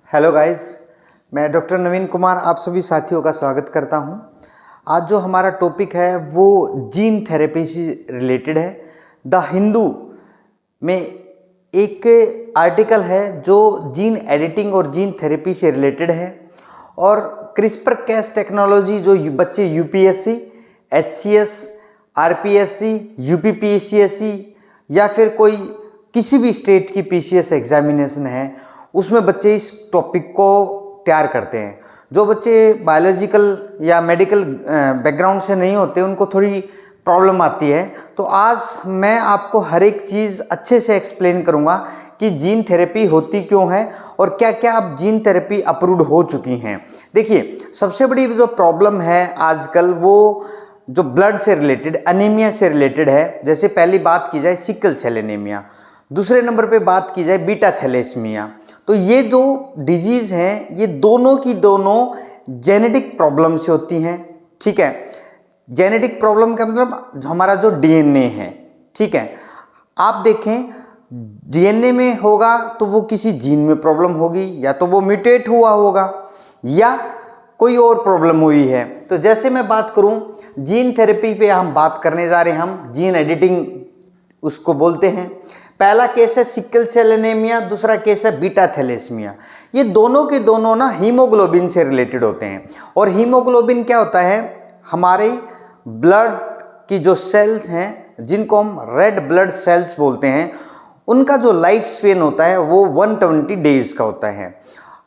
Hello guys, मैं doctor नवीन कुमार आप सभी साथियों का स्वागत करता हूं। आज जो हमारा टॉपिक है वो जीन थेरेपी से रिलेटेड है। द हिंदू में एक आर्टिकल है जो जीन एडिटिंग और जीन थेरेपी से रिलेटेड है और क्रिस्पर कैस टेक्नोलॉजी जो बच्चे यूपीएससी, एचसीएस, आरपीएससी, यूपीपीसीएससी या फिर कोई किसी भी स्टेट की पीसीएस एग्जामिनेशन है उसमें बच्चे इस टॉपिक को तैयार करते हैं। जो बच्चे बायोलॉजिकल या मेडिकल बैकग्राउंड से नहीं होते उनको थोड़ी प्रॉब्लम आती है। तो आज मैं आपको हर एक चीज़ अच्छे से एक्सप्लेन करूंगा कि जीन थेरेपी होती क्यों है और क्या क्या अब जीन थेरेपी अप्रूव्ड हो चुकी हैं। देखिए, सबसे बड़ी जो प्रॉब्लम है आजकल वो जो ब्लड से रिलेटेड, अनीमिया से रिलेटेड है। जैसे पहली बात की जाए सिकल सेल एनीमिया, दूसरे नंबर पे बात की जाए बीटा थैलेसीमिया। तो ये जो डिजीज़ हैं ये दोनों की दोनों जेनेटिक प्रॉब्लम से होती हैं। ठीक है, जेनेटिक प्रॉब्लम का मतलब हमारा जो डीएनए है। ठीक है, आप देखें डीएनए में होगा तो वो किसी जीन में प्रॉब्लम होगी, या तो वो म्यूटेट हुआ होगा या कोई और प्रॉब्लम हुई है। तो जैसे मैं बात करूं जीन थेरेपी पे हम बात करने जा रहे हैं, हम जीन एडिटिंग उसको बोलते हैं। पहला केस है सिकल सेल एनीमिया, दूसरा केस है बीटा थैलेसीमिया। ये दोनों के दोनों ना हीमोग्लोबिन से रिलेटेड होते हैं। और हीमोग्लोबिन क्या होता है, हमारे ब्लड की जो सेल्स हैं जिनको हम रेड ब्लड सेल्स बोलते हैं, उनका जो लाइफ स्पेन होता है वो 120 डेज का होता है।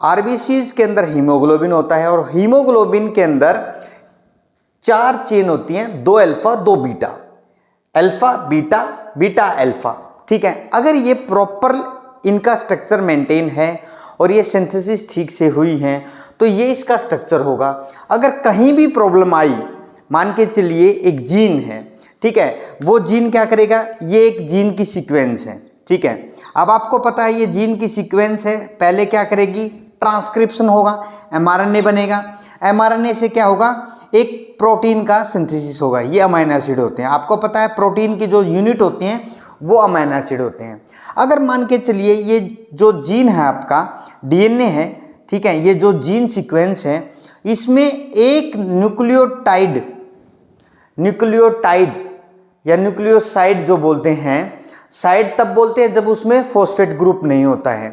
आरबीसीज के अंदर हीमोग्लोबिन होता है और हीमोग्लोबिन के अंदर 4 चेन होती हैं, 2 alpha 2 beta, alpha beta beta alpha. ठीक है, अगर ये प्रॉपर इनका स्ट्रक्चर मेंटेन है और ये सिंथेसिस ठीक से हुई है तो ये इसका स्ट्रक्चर होगा। अगर कहीं भी प्रॉब्लम आई, मान के चलिए एक जीन है, ठीक है, वो जीन क्या करेगा, ये एक जीन की सीक्वेंस है। ठीक है, अब आपको पता है ये जीन की सीक्वेंस है, पहले क्या करेगी, ट्रांसक्रिप्शन होगा, एमआरएनए बनेगा, एमआरएनए से क्या होगा, एक प्रोटीन का सिंथेसिस होगा। ये अमीनो एसिड होते हैं, आपको पता है प्रोटीन की जो यूनिट होती हैं वो अमीनो एसिड होते हैं। अगर मान के चलिए ये जो जीन है आपका डीएनए है, ठीक है, ये जो जीन सीक्वेंस है इसमें एक न्यूक्लियोटाइड या न्यूक्लियोसाइड जो बोलते हैं, साइड तब बोलते हैं जब उसमें फॉस्फेट ग्रुप नहीं होता है,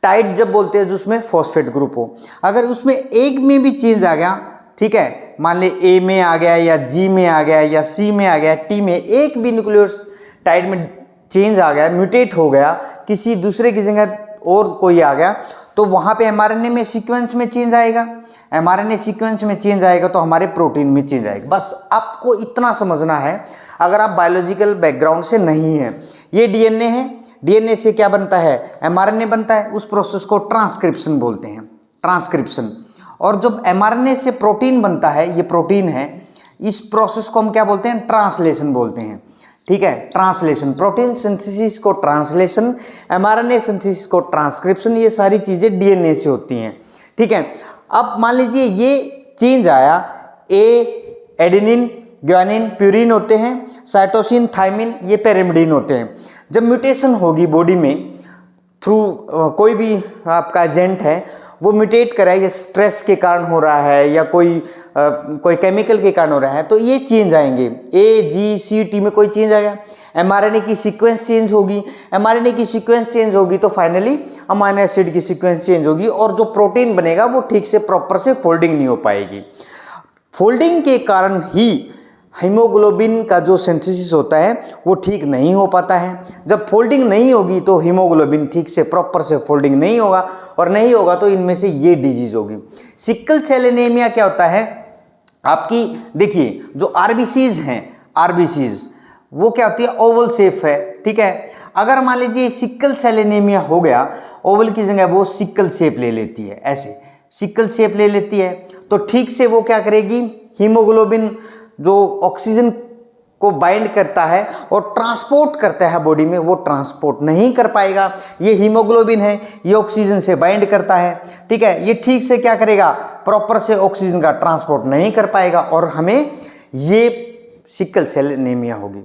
टाइड जब बोलते हैं जिसमें फॉस्फेट ग्रुप हो। अगर उसमें एक में भी चेंज आ गया, ठीक है, मान ले ए में आ गया या जी में आ गया या सी में आ गया, टी में एक भी न्यूक्लियोटाइड में चेंज आ गया, म्यूटेट हो गया, किसी दूसरे की जगह और कोई आ गया, तो वहां पे एमआरएनए में सीक्वेंस में चेंज आएगा। एमआरएनए सीक्वेंस में चेंज आएगा तो हमारे प्रोटीन में चेंज आएगा। बस आपको इतना समझना है अगर आप बायोलॉजिकल बैकग्राउंड से नहीं है। ये डीएनए है, डीएनए से क्या बनता है, एमआरएनए बनता है, उस प्रोसेस को ट्रांसक्रिप्शन बोलते हैं, ट्रांसक्रिप्शन। और जब एमआरएनए से प्रोटीन बनता है, ये प्रोटीन है, इस प्रोसेस को हम क्या बोलते हैं, ट्रांसलेशन बोलते हैं। ठीक है, ट्रांसलेशन, प्रोटीन सिंथेसिस को ट्रांसलेशन, एमआरएनए सिंथेसिस को ट्रांसक्रिप्शन, ये सारी चीजें डीएनए से होती हैं। ठीक है, अब मान लीजिए ये चेंज आया, ए एडेनिन, ग्वानिन, प्यूरिन होते हैं, साइटोसिन, थायमिन, ये पेरिमिडीन होते हैं। जब म्यूटेशन होगी बॉडी में थ्रू कोई भी आपका एजेंट है वो म्यूटेट कराए, ये स्ट्रेस के कारण हो रहा है या कोई केमिकल के कारण हो रहा है, तो ये चेंज आएंगे। ए जी सी टी में कोई चेंज आएगा, एमआरएनए की सीक्वेंस चेंज होगी, एमआरएनए की सीक्वेंस चेंज होगी तो फाइनली अमीनो एसिड की सीक्वेंस चेंज होगी और जो प्रोटीन बनेगा वो ठीक से प्रॉपर से फोल्डिंग नहीं हो पाएगी। फोल्डिंग के कारण ही हीमोग्लोबिन का जो सिंथेसिस होता है वो ठीक नहीं हो पाता है। जब फोल्डिंग नहीं होगी तो हीमोग्लोबिन ठीक से प्रॉपर से फोल्डिंग नहीं होगा, और नहीं होगा तो इनमें से ये डिजीज होगी। सिकल सेल एनीमिया क्या होता है आपकी, देखिए जो आरबीसीज हैं, आरबीसीज वो क्या होती है, ओवल शेप है। ठीक है, अगर मान लीजिए सिकल सेल एनीमिया हो गया, ओवल की जगह वो सिकल शेप ले लेती है, ऐसे सिकल शेप ले लेती है, तो ठीक से वो क्या करेगी, हीमोग्लोबिन जो ऑक्सीजन को बाइंड करता है और ट्रांसपोर्ट करता है बॉडी में, वो ट्रांसपोर्ट नहीं कर पाएगा। ये हीमोग्लोबिन है, ये ऑक्सीजन से बाइंड करता है, ठीक है, ये ठीक से क्या करेगा, प्रॉपर से ऑक्सीजन का ट्रांसपोर्ट नहीं कर पाएगा और हमें ये सिकल सेल एनीमिया होगी।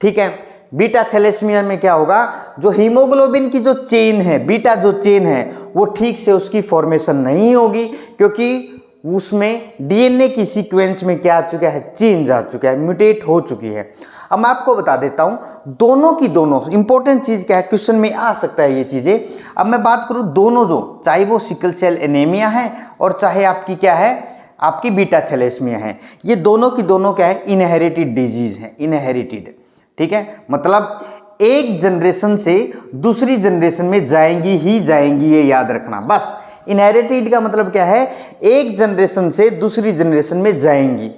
ठीक है, बीटा थैलेसीमिया में क्या होगा, जो हीमोग्लोबिन की जो चेन है, बीटा जो चेन है, वो ठीक से उसकी फॉर्मेशन नहीं होगी, क्योंकि उसमें डीएनए की सीक्वेंस में क्या आ चुका है, चेंज आ चुका है, म्यूटेट हो चुकी है। अब मैं आपको बता देता हूं दोनों की दोनों इंपॉर्टेंट चीज क्या है, क्वेश्चन में आ सकता है ये चीजें। अब मैं बात करूं दोनों, जो चाहे वो सिकल सेल एनीमिया है और चाहे आपकी क्या है, आपकी बीटा थैलेसीमिया है, ये दोनों की दोनों क्या है, इनहेरिटेड डिजीज है, इनहेरिटेड। ठीक है, मतलब एक जनरेशन से दूसरी जनरेशन में जाएंगी ही जाएंगी, ये याद रखना बस। इनहेरिटेड का मतलब क्या है, एक जनरेशन से दूसरी जनरेशन में जाएंगी,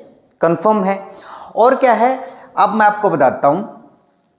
कंफर्म है। और क्या है, अब मैं आपको बताता हूं,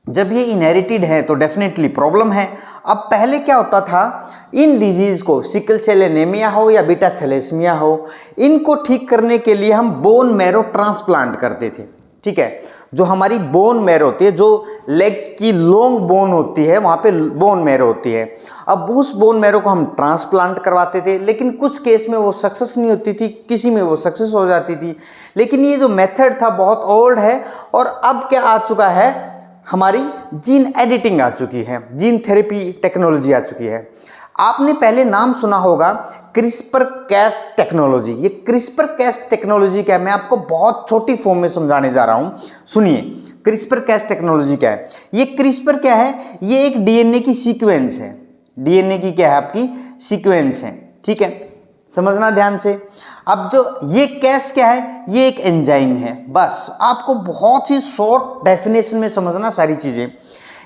जब ये इनहेरिटेड है तो डेफिनेटली प्रॉब्लम है। अब पहले क्या होता था, इन डिजीज को, सिकल सेल एनीमिया हो या बीटा थैलेसीमिया हो, इनको ठीक करने के लिए हम बोन मैरो ट्रांसप्लांट करते थे। ठीक है, जो हमारी बोन मैरो होती है, जो लेग की लॉन्ग बोन होती है, वहां पे बोन मैरो होती है। अब उस बोन मैरो को हम ट्रांसप्लांट करवाते थे, लेकिन कुछ केस में वो सक्सेस नहीं होती थी, किसी में वो सक्सेस हो जाती थी। लेकिन ये जो मेथड था बहुत ओल्ड है, और अब क्या आ चुका है, हमारी जीन एडिटिंग आ चुकी है, जीन थेरेपी टेक्नोलॉजी आ चुकी है। आपने पहले नाम सुना होगा क्रिस्पर कैस टेक्नोलॉजी। ये क्रिस्पर कैस टेक्नोलॉजी क्या है, मैं आपको बहुत छोटी फॉर्म में समझाने जा रहा हूं, सुनिए। क्रिस्पर कैस टेक्नोलॉजी क्या है, ये क्रिस्पर क्या है, ये एक डीएनए की सीक्वेंस है, डीएनए की क्या है, आपकी सीक्वेंस है। ठीक है, समझना ध्यान से। अब जो ये कैस क्या है, ये एक एंजाइम है, बस आपको बहुत ही शॉर्ट डेफिनेशन में समझना सारी चीजें।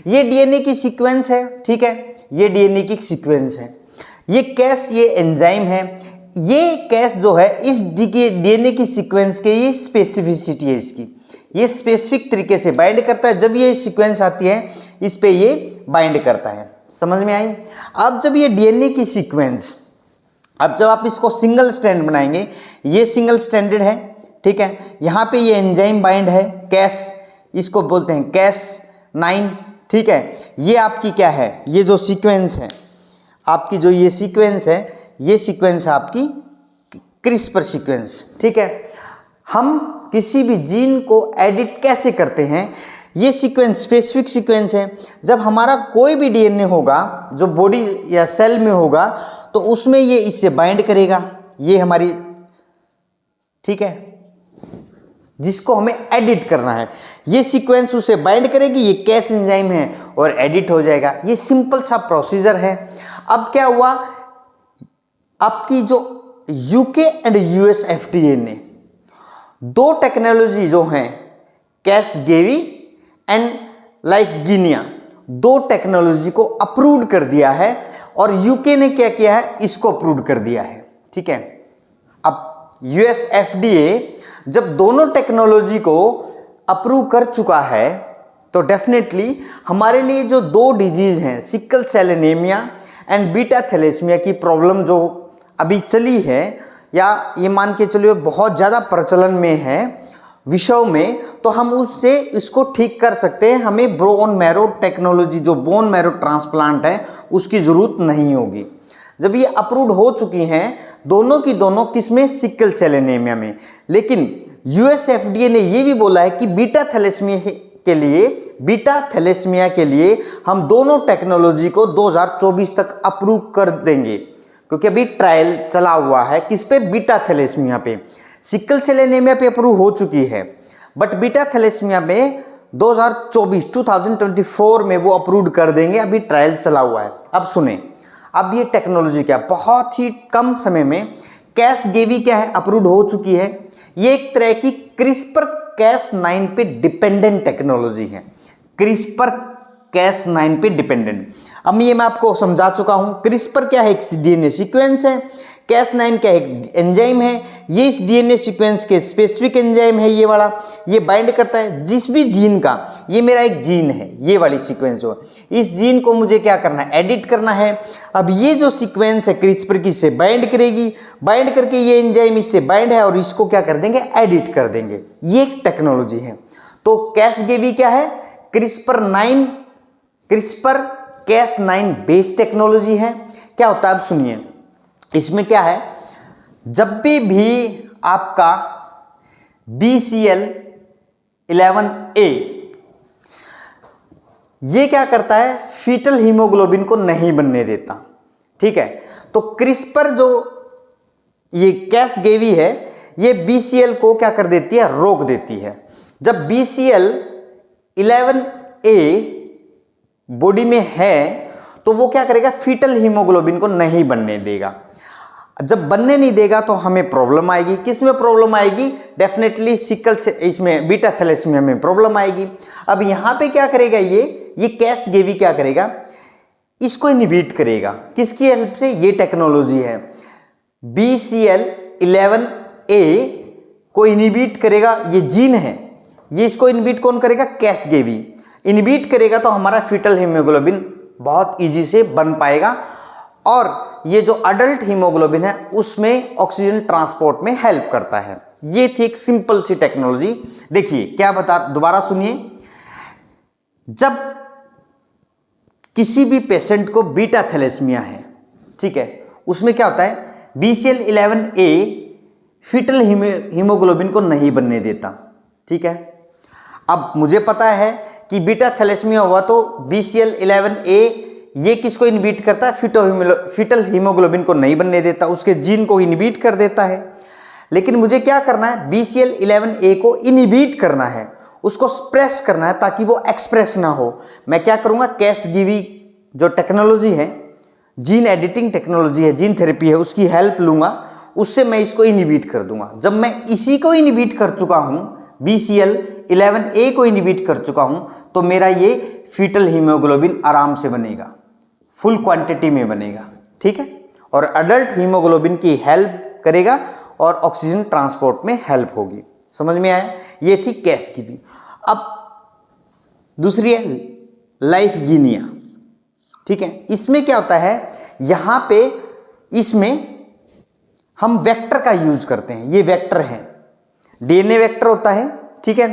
ये डीएनए की सीक्वेंस है, ठीक है, ये डीएनए की सीक्वेंस है, ये कैस ये एंजाइम है। ये कैस जो है इस डीएनए की सीक्वेंस के, ये स्पेसिफिसिटी है इसकी, ये स्पेसिफिक तरीके से बाइंड करता है। जब ये सीक्वेंस आती है इस पे ये बाइंड करता है, समझ में आई। अब जब ये डीएनए की सीक्वेंस, अब जब आप इसको सिंगल स्ट्रैंड बनाएंगे, ये सिंगल स्ट्रैंडेड है, ठीक है, यहाँ पे ये एंजाइम बाइंड है, कैस, इसको बोलते हैं Cas9। ठीक है, ये आपकी क्या है, ये जो सीक्वेंस है आपकी, जो ये सीक्वेंस है, ये सीक्वेंस है आपकी क्रिस्पर सीक्वेंस। ठीक है, हम किसी भी जीन को एडिट कैसे करते हैं, ये सीक्वेंस स्पेसिफिक सीक्वेंस है। जब हमारा कोई भी डीएनए होगा जो बॉडी या सेल में होगा, तो उसमें ये इससे बाइंड करेगा, ये हमारी, ठीक है, जिसको हमें एडिट करना है, ये सीक्वेंस उसे बाइंड करेगी, ये कैस एंजाइम है, और एडिट हो जाएगा। ये सिंपल सा प्रोसीजर है। अब क्या हुआ, आपकी जो यूके एंड यूएस एफडीए ने दो टेक्नोलॉजी जो हैं, कैसगेवी एंड लाइफगिनिया, दो टेक्नोलॉजी को अप्रूव कर दिया है, और यूके ने क्या किया है, इसको अप्रूव कर दिया है। ठीक है, अब यूएस एफडीए जब दोनों टेक्नोलॉजी को अप्रूव कर चुका है, तो डेफिनेटली हमारे लिए जो दो डिजीज हैं, sickle cell anaemia and beta thalassaemia की प्रॉब्लम जो अभी चली है, या ये मान के चलिए बहुत ज़्यादा प्रचलन में है विश्व में, तो हम उससे इसको ठीक कर सकते हैं। हमें बोन मैरो टेक्नोलॉजी, जो बोन मैरो ट्रांसप्लांट है, उसकी ज़रूरत नहीं होगी। जब ये अप्रूव्ड हो चुकी हैं दोनों की दोनों, किसमें, सिकल सेल एनीमिया में। लेकिन यूएस एफडीए ने ये भी बोला है कि बीटा थैलेसीमिया के लिए हम दोनों टेक्नोलॉजी को 2024 तक अप्रूव कर देंगे, क्योंकि अभी ट्रायल चला हुआ है किस पे, बीटा थैलेसीमिया पे। सिकल सेल एनीमिया पे अप्रूव हो चुकी है, बट बीटा थैलेसीमिया में 2024 में वो अप्रूव कर देंगे, अभी ट्रायल चला हुआ है। अब सुने, अब ये टेक्नोलॉजी क्या, बहुत ही कम समय में कैसगेवी क्या है, अप्रूव हो चुकी है। ये एक तरह की क्रिस्पर Cas9 पे डिपेंडेंट टेक्नोलॉजी है, क्रिस्पर Cas9 पे डिपेंडेंट। अब ये मैं आपको समझा चुका हूं, क्रिस्पर क्या है, एक डीएनए सीक्वेंस है, Cas9 क्या एक एंजाइम है, ये इस डीएनए सीक्वेंस के स्पेसिफिक एंजाइम है, ये वाला, ये बाइंड करता है जिस भी जीन का, ये मेरा एक जीन है, ये वाली सीक्वेंस हो, इस जीन को मुझे क्या करना है, एडिट करना है। अब ये जो सीक्वेंस है क्रिस्पर की, इससे बाइंड करेगी, बाइंड करके ये एंजाइम इससे बाइंड है, और इसको क्या कर देंगे, एडिट कर देंगे। ये एक टेक्नोलॉजी है। तो कैसगेवी क्या है, क्रिस्पर Cas9 बेस्ड टेक्नोलॉजी है। क्या होता है, अब सुनिए, इसमें क्या है, जब भी आपका BCL11A ये क्या करता है, फीटल हीमोग्लोबिन को नहीं बनने देता। ठीक है, तो क्रिस्पर जो ये कैसगेवी है, ये BCL को क्या कर देती है, रोक देती है। जब BCL11A बॉडी में है तो वो क्या करेगा, फीटल हीमोग्लोबिन को नहीं बनने देगा। जब बनने नहीं देगा तो हमें प्रॉब्लम आएगी। किस में प्रॉब्लम आएगी, डेफिनेटली सिकल से, इसमें बीटा थैलेसीमिया में प्रॉब्लम आएगी। अब यहां पे क्या करेगा, ये कैसगेवी क्या करेगा, इसको इनहिबिट करेगा। किसकी हेल्प से, ये टेक्नोलॉजी है, BCL11A को इनहिबिट करेगा। ये जीन है, ये इसको इनहिबिट कौन करेगा, कैसगेवी इनहिबिट करेगा, तो हमारा फीटल हीमोग्लोबिन बहुत इजी से बन पाएगा। और ये जो अडल्ट हीमोग्लोबिन है उसमें ऑक्सीजन ट्रांसपोर्ट में हेल्प करता है। ये थी एक सिंपल सी टेक्नोलॉजी। देखिए क्या बता, दोबारा सुनिए। जब किसी भी पेशेंट को बीटा थैलेसीमिया है, ठीक है, उसमें क्या होता है, BCL11A फीटल हीमोग्लोबिन को नहीं बनने देता। ठीक है, अब मुझे पता है कि बीटा थैलेसीमिया हुआ तो BCL11A ये किसको इनहिबिट करता है, फीटल हीमोग्लोबिन को नहीं बनने देता, उसके जीन को इनहिबिट कर देता है। लेकिन मुझे क्या करना है, BCL11A को इनहिबिट करना है, उसको सप्रेस करना है ताकि वो एक्सप्रेस ना हो। मैं क्या करूंगा, कैसगेवी जो टेक्नोलॉजी है, जीन एडिटिंग टेक्नोलॉजी है, जीन थेरेपी है, उसकी हेल्प लूंगा, उससे मैं इसको इनहिबिट कर दूंगा। जब मैं इसी को इनहिबिट कर चुका हूं, BCL11A को इनहिबिट कर चुका हूं, तो मेरा ये फीटल हीमोग्लोबिन आराम से बनेगा, फुल क्वांटिटी में बनेगा। ठीक है, और अडल्ट हीमोग्लोबिन की हेल्प करेगा और ऑक्सीजन ट्रांसपोर्ट में हेल्प होगी। समझ में आया, ये थी कैसगेवी। अब दूसरी है लाइफगिनिया। ठीक है, इसमें क्या होता है, यहां पे इसमें हम वेक्टर का यूज करते हैं। ये वेक्टर है, DNA वेक्टर होता है। ठीक है,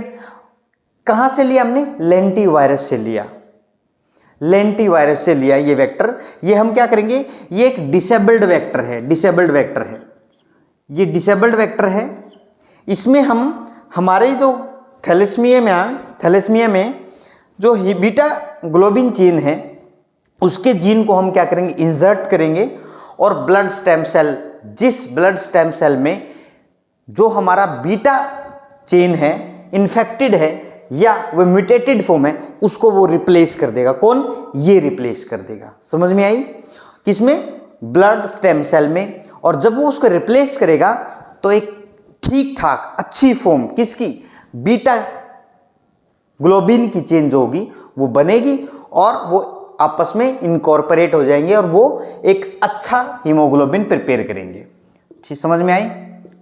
कहां से लिया हमने, लेंटिवायरस से लिया, लेंटिवायरस से लिया ये वेक्टर। ये हम क्या करेंगे, ये एक डिसेबल्ड वेक्टर है, डिसेबल्ड वेक्टर है, ये डिसेबल्ड वेक्टर है। इसमें हम हमारे जो थैलेसीमिया में जो बीटा ग्लोबिन जीन है, उसके जीन को हम क्या करेंगे, इंसर्ट करेंगे, और ब्लड स्टेम सेल, जिस ब्लड स्टेम सेल में जो हमारा बीटा चेन है इन्फेक्टेड है या वो म्यूटेटेड फॉर्म है, उसको वो रिप्लेस कर देगा। कौन, ये रिप्लेस कर देगा। समझ में आई, किसमें, ब्लड स्टेम सेल में। और जब वो उसको रिप्लेस करेगा तो एक ठीक ठाक अच्छी फॉर्म किसकी, बीटा ग्लोबिन की चेन जो होगी वो बनेगी, और वो आपस में इनकॉर्पोरेट हो जाएंगे और वो एक अच्छा हीमोग्लोबिन प्रिपेयर करेंगे। ठीक, समझ में आई,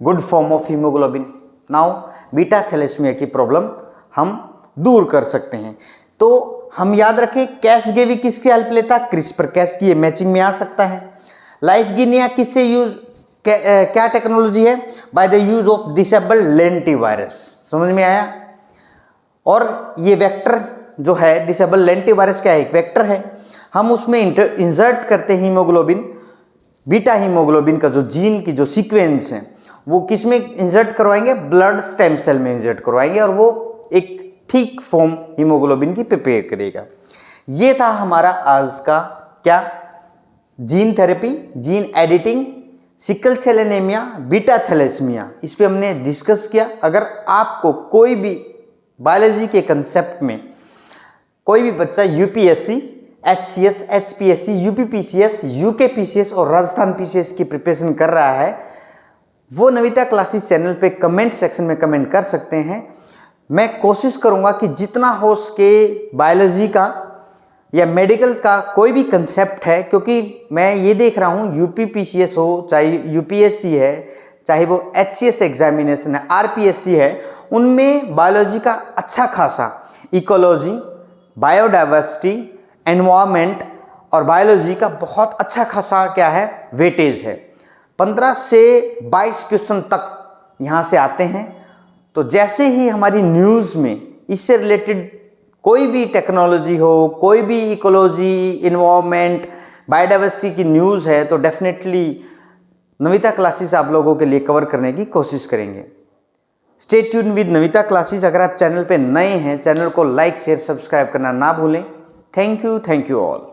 good form of haemoglobin. Now beta thalassaemia की प्रॉब्लम हम दूर कर सकते हैं। तो हम याद रखें, कैसगेवी किसकी हेल्प लेता, क्रिस्पर कैस की, मैचिंग में आ सकता है। लाइफगिनिया किससे यूज, क्या टेक्नोलॉजी है, by the use of disabled lentivirus. समझ में आया। और ये वेक्टर जो है डिसेबल लेंटिवायरस क्या है, एक वेक्टर है, हम उसमें इंसर्ट करते हैं हीमोग्लोबिन, बीटा हीमोग्लोबिन का जो जीन की जो सीक्वेंस है वो किस में इंसर्ट करवाएंगे, ब्लड स्टेम सेल में इंसर्ट करवाएंगे, और वो एक ठीक फॉर्म हीमोग्लोबिन की प्रिपेयर करेगा। ये था हमारा आज का क्या, gene therapy, gene editing, sickle cell anaemia, beta thalassaemia, इस पे हमने डिस्कस किया। अगर आपको कोई भी बायोलॉजी के कंसेप्ट में कोई भी बच्चा UPSC, HCS, HPSC, UPPCS, UKPCS और राजस्थान PCS की प्रिपरेशन कर रहा है, वो नविता क्लासेस चैनल पे कमेंट सेक्शन में कमेंट कर सकते हैं। मैं कोशिश करूंगा कि जितना हो सके बायोलॉजी का या मेडिकल का कोई भी कंसेप्ट है, क्योंकि मैं ये देख रहा हूँ UPPCS हो, चाहे UPSC है, चाहे वो HCS एग्जामिनेशन है, RPSC है, उनमें बायोलॉजी का अच्छा खासा इकोलॉजी, बायोडाइवर्सिटी, एनवायरमेंट और बायोलॉजी का बहुत अच्छा खासा क्या है, वेटेज है। 15 से 22 क्वेश्चन तक यहाँ से आते हैं। तो जैसे ही हमारी न्यूज़ में इससे रिलेटेड कोई भी टेक्नोलॉजी हो, कोई भी इकोलॉजी, इन्वायरमेंट, बायोडाइवर्सिटी की न्यूज़ है, तो डेफिनेटली नविता क्लासेस आप लोगों के लिए कवर करने की कोशिश करेंगे। Stay tune with Navita classes. अगर आप चैनल पे नए हैं, चैनल को लाइक, शेयर, सब्सक्राइब करना ना भूलें। Thank you all.